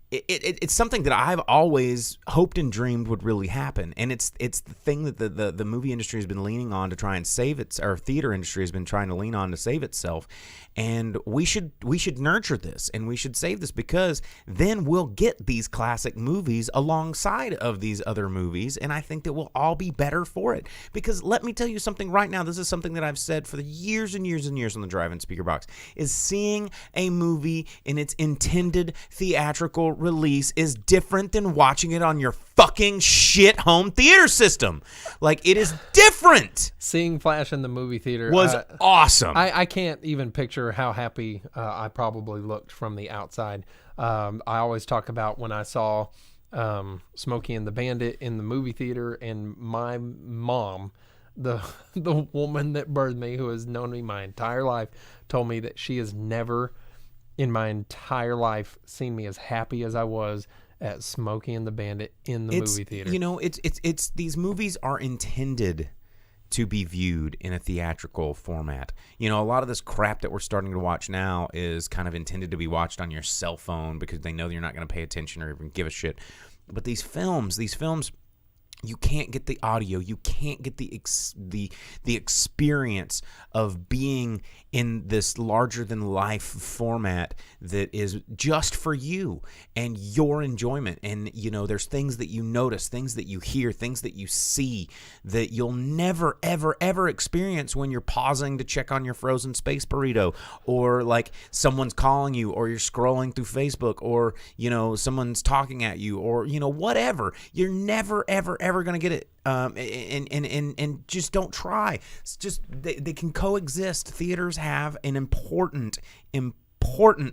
it's something that I've always hoped and dreamed would really happen, and it's the thing that the movie industry has been leaning on to try and save its, or theater industry has been trying to lean on to save itself. And we should nurture this, and we should save this, because then we'll get these classic movies alongside of these other movies, and I think that we'll all be better for it. Because let me tell you something right now, this is something that I've said for the years and years and years on the Drive-in Speakerbox, is seeing a movie in its intended theatrical release is different than watching it on your fucking shit home theater system. Like, it is different. Seeing Flash in the movie theater was awesome. I can't even picture how happy I probably looked from the outside. I always talk about when I saw Smokey and the Bandit in the movie theater, and my mom, the woman that birthed me, who has known me my entire life, told me that she has never in my entire life seen me as happy as I was at Smokey and the Bandit in the movie theater. You know, it's these movies are intended to be viewed in a theatrical format. You know, a lot of this crap that we're starting to watch now is kind of intended to be watched on your cell phone because they know that you're not going to pay attention or even give a shit. But these films You can't get the audio. You can't get the experience of being in this larger than life format that is just for you and your enjoyment. And there's things that you notice, things that you hear, things that you see that you'll never ever ever experience when you're pausing to check on your frozen space burrito, or like someone's calling you, or you're scrolling through Facebook, or someone's talking at you, or whatever. You're never ever ever going to get it. And just don't try. It's just they can coexist. Theaters have an important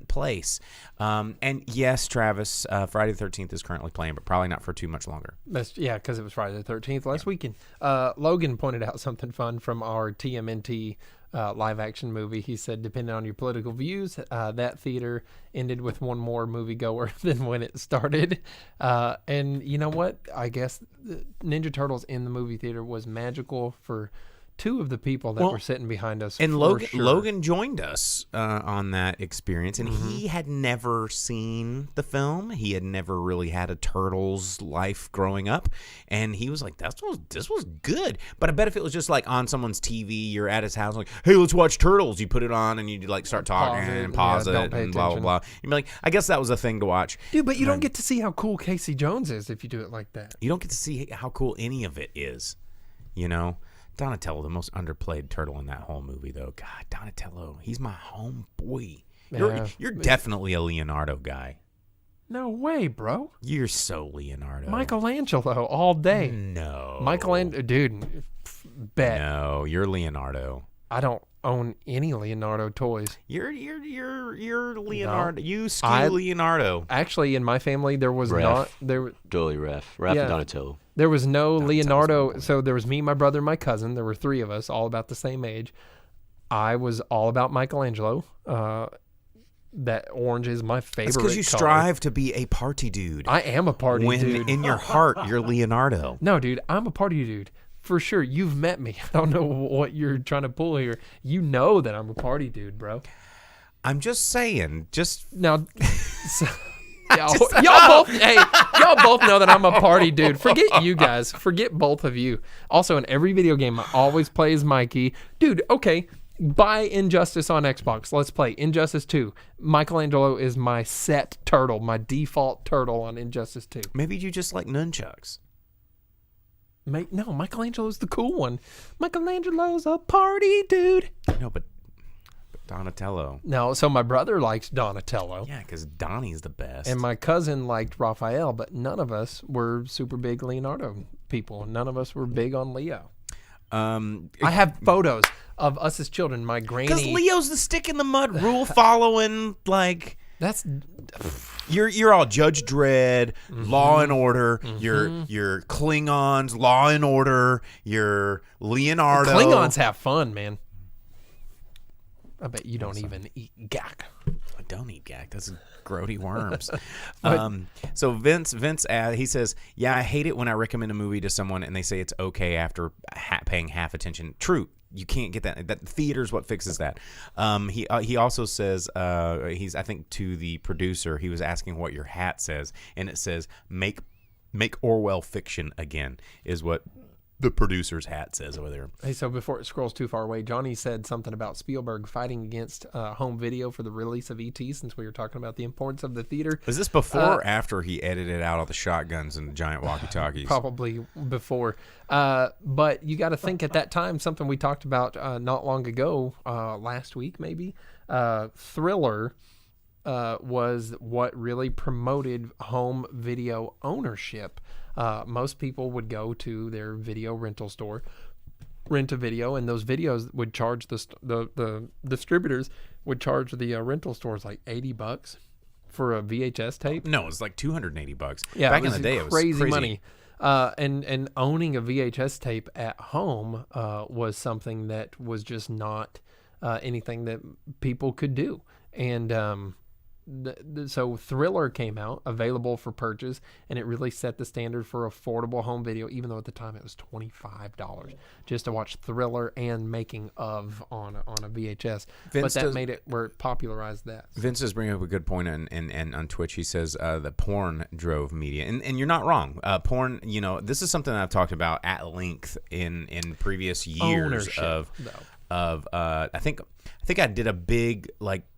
place. And yes, Travis, Friday the 13th is currently playing, but probably not for too much longer. Because it was Friday the 13th last weekend. Logan pointed out something fun from our TMNT live action movie. He said, depending on your political views, that theater ended with one more moviegoer than when it started. And you know what? I guess Ninja Turtles in the movie theater was magical for two of the people that were sitting behind us. And Logan joined us on that experience, and he had never seen the film. He had never really had a Turtles life growing up, and he was like, this was good. But I bet if it was just like on someone's TV, you're at his house like, hey, let's watch Turtles. You put it on, and you like start talking and pause it and blah, blah, blah. You'd be like, I guess that was a thing to watch. Dude, but you don't get to see how cool Casey Jones is if you do it like that. You don't get to see how cool any of it is, Donatello, the most underplayed turtle in that whole movie, though. God, Donatello, he's my homeboy. You're definitely a Leonardo guy. No way, bro. You're so Leonardo. Michelangelo all day. No. Michelangelo, dude, bet. No, you're Leonardo. I don't own any Leonardo toys. You're Leonardo. No. You skew Leonardo. Actually, in my family, there was not there. Totally Ref and Donatello. There was no Leonardo. So there was me, my brother, and my cousin. There were three of us, all about the same age. I was all about Michelangelo. That orange is my favorite. That's because you strive to be a party dude. I am a party dude. When in your heart, you're Leonardo. No, dude, I'm a party dude. For sure. You've met me. I don't know what you're trying to pull here. You know that I'm a party dude, bro. I'm just saying. Now, y'all both know that I'm a party dude. Forget you guys. Forget both of you. Also, in every video game, I always play as Mikey. Dude, okay. Buy Injustice on Xbox. Let's play Injustice 2. Michelangelo is my set turtle, my default turtle on Injustice 2. Maybe you just like nunchucks. No, Michelangelo's the cool one. Michelangelo's a party dude. No, but Donatello. No, so my brother likes Donatello. Yeah, because Donnie's the best. And my cousin liked Raphael, but none of us were super big Leonardo people. None of us were big on Leo. I have photos of us as children. My granny. Because Leo's the stick in the mud, rule following, like. That's. You're all Judge Dredd, Law and Order. You're Klingons, Law and Order. You're Leonardo. The Klingons have fun, man. I bet you don't even eat gack. I don't eat gack. That's grody worms. So Vince, he says, "Yeah, I hate it when I recommend a movie to someone and they say it's okay after paying half attention." True. You can't get that. That theater's what fixes that. He also says I think to the producer, he was asking what your hat says, and it says make Orwell fiction again is what the producer's hat says over there. Hey, so before it scrolls too far away, Johnny said something about Spielberg fighting against home video for the release of E.T. since we were talking about the importance of the theater. Was this before or after he edited out all the shotguns and the giant walkie-talkies? Probably before. But you got to think at that time, something we talked about not long ago, last week maybe, Thriller was what really promoted home video ownership. Most people would go to their video rental store, rent a video, and those videos would charge the distributors would charge the rental stores like $80 for a VHS tape. No, it was like $280. Yeah, back in the day, it was crazy money. And owning a VHS tape at home was something that was just not anything that people could do. And so Thriller came out, available for purchase, and it really set the standard for affordable home video, even though at the time it was $25 just to watch Thriller and making of on a VHS. But that made it where it popularized that. So. Vince is bringing up a good point, and on Twitch he says that porn drove media, and you're not wrong. Porn, this is something that I've talked about at length in previous years I think I did a big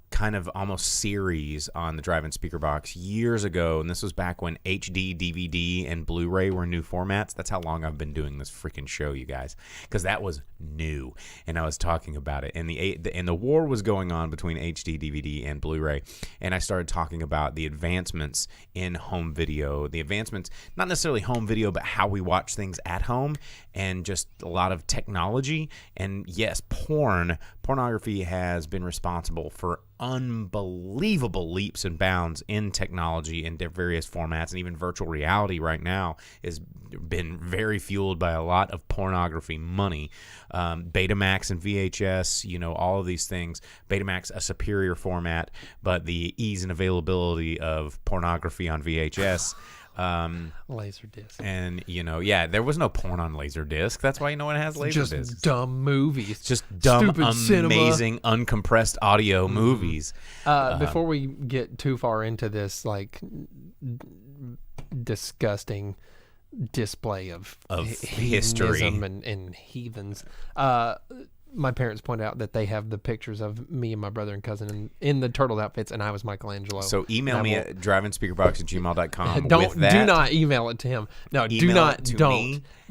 kind of almost series on the Drive-in Speakerbox years ago, and this was back when HD, DVD, and Blu-ray were new formats. That's how long I've been doing this freaking show, you guys, because that was new, and I was talking about it, and the war was going on between HD, DVD, and Blu-ray, and I started talking about the advancements in home video, the advancements, not necessarily home video, but how we watch things at home, and just a lot of technology. And yes, pornography has been responsible for unbelievable leaps and bounds in technology in various formats, and even virtual reality right now has been very fueled by a lot of pornography money. Betamax and VHS, all of these things. Betamax, a superior format, but the ease and availability of pornography on VHS. Laserdisc. And, there was no porn on Laserdisc. That's why it has Laserdisc. Just dumb movies. Just dumb, stupid amazing, uncompressed audio movies. Before we get too far into this, disgusting display of history and heathens, my parents point out that they have the pictures of me and my brother and cousin in the turtle outfits, and I was Michelangelo. So email me at driveinspeakerbox@gmail.com. Do not email it to him. No,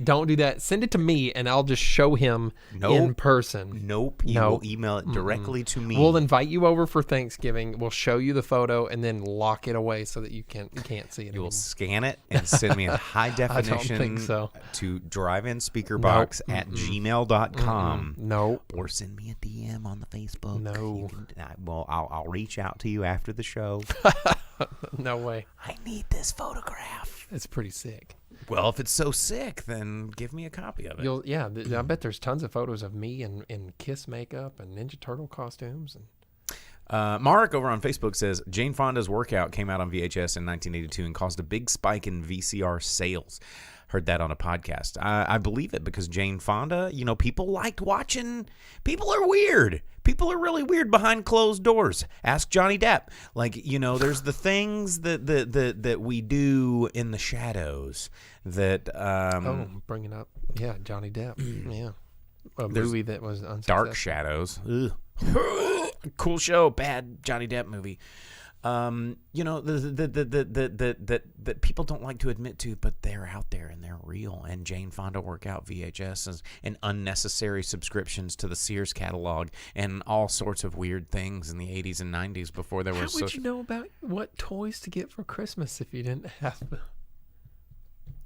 don't do that. Send it to me, and I'll just show him in person. Nope. You will email it directly to me. We'll invite you over for Thanksgiving. We'll show you the photo, and then lock it away so that you can't see it. You will scan it and send me in high definition I don't think so. to driveinspeakerbox at gmail.com. Nope. Or send me a DM on the Facebook. No. I'll reach out to you after the show. No way. I need this photograph. It's pretty sick. Well, if it's so sick, then give me a copy of it. I bet there's tons of photos of me in Kiss makeup and Ninja Turtle costumes. And Mark over on Facebook says, Jane Fonda's Workout came out on VHS in 1982 and caused a big spike in VCR sales. Heard that on a podcast. I believe it, because Jane Fonda, people liked watching. People are weird. People are really weird behind closed doors. Ask Johnny Depp. There's the things that we do in the shadows that bringing up Johnny Depp. Yeah. A movie that was unsuccessful. Dark Shadows. Cool show, bad Johnny Depp movie. That people don't like to admit to, but they're out there and they're real. And Jane Fonda Workout VHS and unnecessary subscriptions to the Sears catalog and all sorts of weird things in the 80s and 90s before there was. How would you know about what toys to get for Christmas if you didn't have them?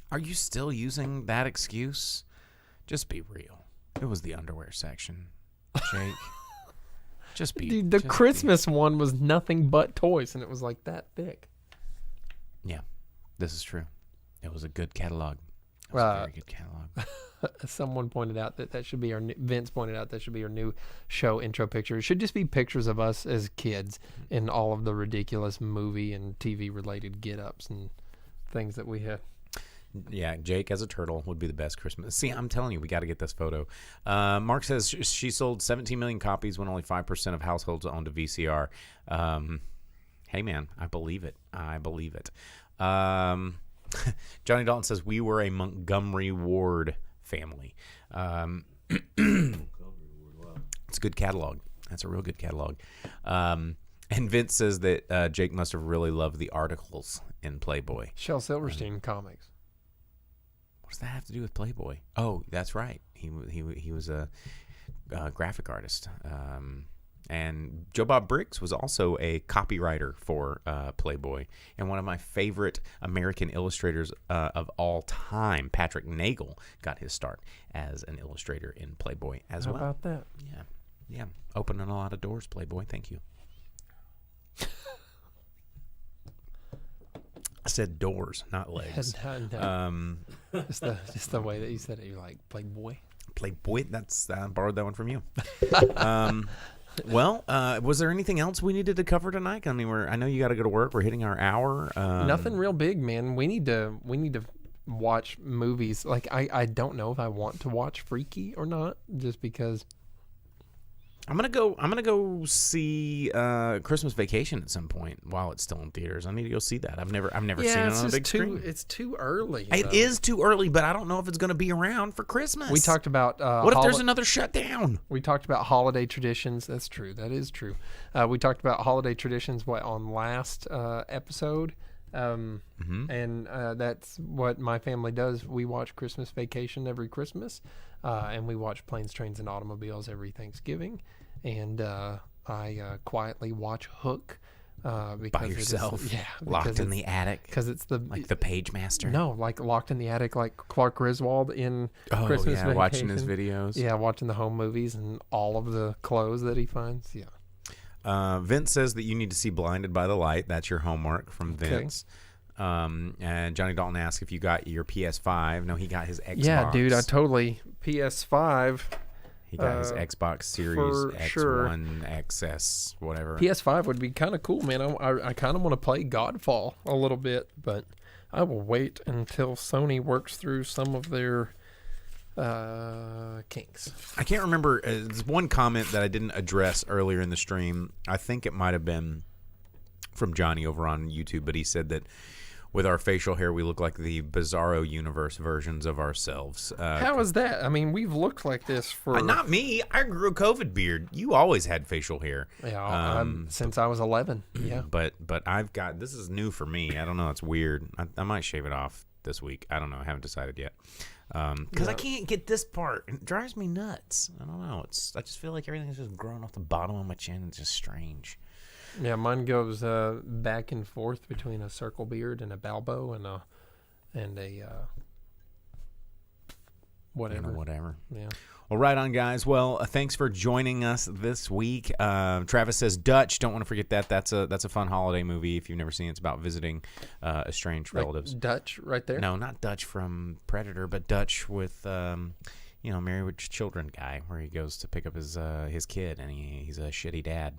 Are you still using that excuse? Just be real. It was the underwear section, Jake. Dude, the Christmas one was nothing but toys, and it was like that thick. Yeah, this is true. It was a good catalog. It was a very good catalog. Someone pointed out that should be Vince pointed out that should be our new show intro picture. It should just be pictures of us as kids in all of the ridiculous movie and TV related get-ups and things that we have. Yeah, Jake as a turtle would be the best Christmas. See, I'm telling you, we got to get this photo. Mark says she sold 17 million copies when only 5% of households owned a VCR. Hey, man, I believe it. Johnny Dalton says we were a Montgomery Ward family. It's a good catalog. That's a real good catalog. And Vince says that Jake must have really loved the articles in Playboy. Shel Silverstein comics. What does that have to do with Playboy? Oh, that's right. He was a graphic artist. And Joe Bob Briggs was also a copywriter for Playboy. And one of my favorite American illustrators of all time, Patrick Nagel, got his start as an illustrator in Playboy as well. How about that? Yeah. Opening a lot of doors, Playboy. Thank you. I said doors, not legs. No. Just the way that you said it. You're like, Playboy? Playboy? I borrowed that one from you. Well, was there anything else we needed to cover tonight? I mean, I know you got to go to work. We're hitting our hour. Nothing real big, man. We need to watch movies. Like I don't know if I want to watch Freaky or not, just because. I'm gonna go see Christmas Vacation at some point while it's still in theaters. I need to go see that. I've never seen it on a big screen. It's too early. It is too early, but I don't know if it's gonna be around for Christmas. We talked about what if there's another shutdown? We talked about holiday traditions. That's true. That is true. We talked about holiday traditions on last episode. And that's what my family does. We watch Christmas Vacation every Christmas, and we watch Planes, Trains, and Automobiles every Thanksgiving. And I quietly watch Hook because by yourself, locked in the attic, because it's the Page Master. No, like locked in the attic, like Clark Griswold in Christmas Vacation. Watching his videos. Yeah, watching the home movies and all of the clothes that he finds. Yeah. Vince says that you need to see Blinded by the Light. That's your homework from Vince. And Johnny Dalton asks if you got your PS5. No, he got his Xbox. Yeah, dude, I totally PS5. He got his Xbox Series X1, sure. XS, whatever. PS5 would be kind of cool, man. I kind of want to play Godfall a little bit, but I will wait until Sony works through some of their kinks. I can't remember. There's one comment that I didn't address earlier in the stream. I think it might have been from Johnny over on YouTube, but he said that with our facial hair, we look like the Bizarro Universe versions of ourselves. How is that? I mean, we've looked like this for... not me. I grew a COVID beard. You always had facial hair. Yeah, since I was 11. Yeah. But I've got... This is new for me. I don't know. It's weird. I might shave it off this week. I don't know. I haven't decided yet. Because I can't get this part. It drives me nuts. I don't know. I just feel like everything's just growing off the bottom of my chin. It's just strange. Yeah, mine goes back and forth between a circle beard and a Balbo and a whatever. Whatever. Yeah. Well, right on, guys. Well, thanks for joining us this week. Travis says Dutch. Don't want to forget that. That's a fun holiday movie. If you've never seen it, it's about visiting estranged relatives. Dutch, right there. No, not Dutch from Predator, but Dutch with Married with Children guy, where he goes to pick up his kid, and he's a shitty dad.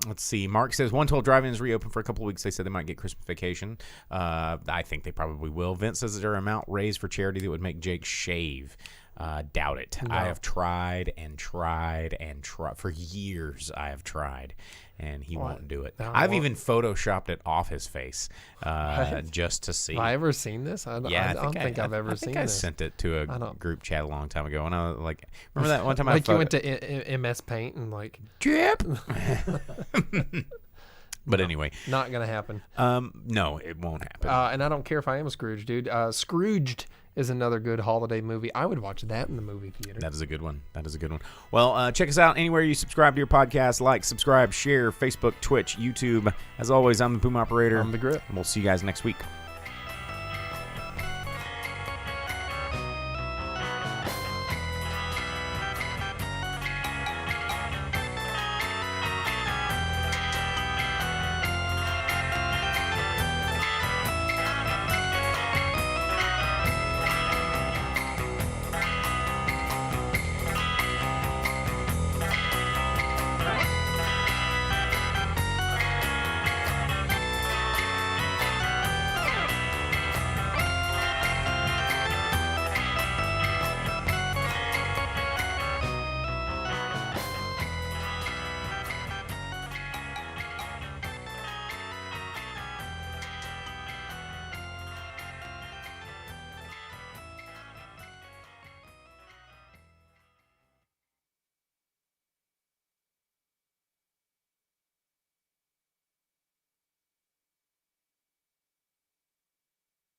Let's see. Mark says 112 Drive-In is reopened for a couple of weeks. They said they might get Christmas Vacation. I think they probably will. Vince says is there an amount raised for charity that would make Jake shave? Doubt it. No. I have tried for years. I have tried, and he won't do it. I've even photoshopped it off his face just to see. Have I ever seen this? I don't think I've ever seen I this. sent it to a group chat a long time ago, and I was like, remember that one time you went to MS Paint and like drip. But anyway, not gonna happen. No, it won't happen. And I don't care if I am a Scrooge, dude. Scrooged is another good holiday movie. I would watch that in the movie theater. That is a good one. Well, check us out anywhere you subscribe to your podcast. Like, subscribe, share, Facebook, Twitch, YouTube. As always, I'm the Boom Operator. I'm the Grip. And we'll see you guys next week.